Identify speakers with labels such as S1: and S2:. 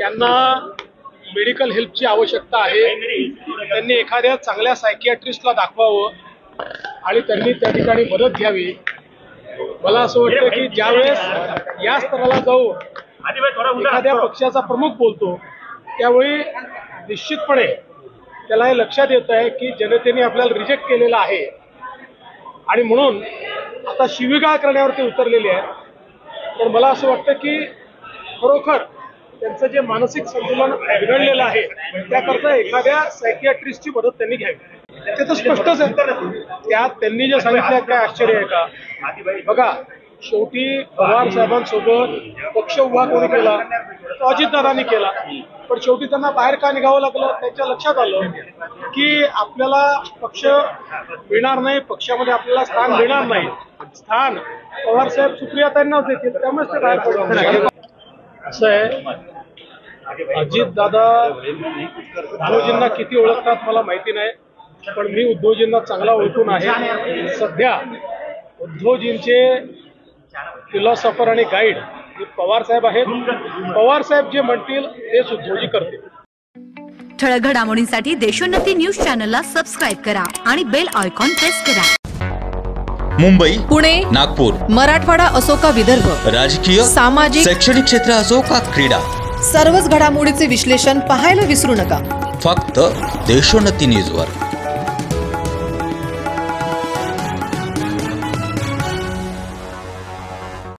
S1: त्यांना मेडिकल हेल्पची आवश्यकता आहे। त्यांनी एखाद्या चांगल्या सायकियाट्रिस्टला दाखवावं आणि त्यांनी त्या ठिकाणी मदत घ्यावी। मला असं वाटतं की ज्यावेळेस या स्तराला जाऊन एखाद्या पक्षाचा प्रमुख बोलतो त्यावेळी निश्चितपणे त्याला हे लक्षात येत आहे की जनतेने आपल्याला रिजेक्ट केलेलं आहे आणि म्हणून आता शिवीगाळ करण्यावरती उतरलेले आहेत। तर मला असं वाटतं की खरोखर त्यांचं जे मानसिक संतुलन बिघडलेलं आहे त्याकरता एखाद्या सायकियाट्रिस्टची मदत त्यांनी घ्यावी। ते तर स्पष्टच आहे। त्यात त्यांनी जे सांगितलं काय आश्चर्य आहे का? बघा, शेवटी पवार साहेबांसोबत पक्ष उभा कोणी केला? तो अजितदादांनी केला। पण शेवटी त्यांना बाहेर का निघावं लागलं? त्यांच्या लक्षात आलं की आपल्याला पक्ष मिळणार नाही, पक्षामध्ये आपल्याला स्थान मिळणार नाही। स्थान पवार साहेब सुप्रियाताईंनाच देतील, त्यामुळेच ते बाहेर पडले। असं आहे, अजितदादा उद्धवजींना किती ओळखतात मला माहिती नाही, पण मी उद्धवजींना चांगला ओळखून आहे। सध्या उद्धवजींचे फिलॉसॉफर आणि गाईड पवार साहेब आहेत। पवार साहेब जे म्हणतील तेच उद्धवजी करतील।
S2: ठळक घडामोडींसाठी देशोन्नती न्यूज चॅनलला सबस्क्राइब करा आणि बेल आयकॉन प्रेस करा।
S3: मुंबई,
S4: पुणे,
S3: नागपूर,
S4: मराठवाडा असो का विदर्भ,
S3: राजकीय,
S4: सामाजिक,
S3: शैक्षणिक क्षेत्र असो का क्रीडा,
S4: सर्वच घडामोडीचे विश्लेषण पाहायला विसरू नका।
S3: फक्त देशोन्नती न्यूजवर।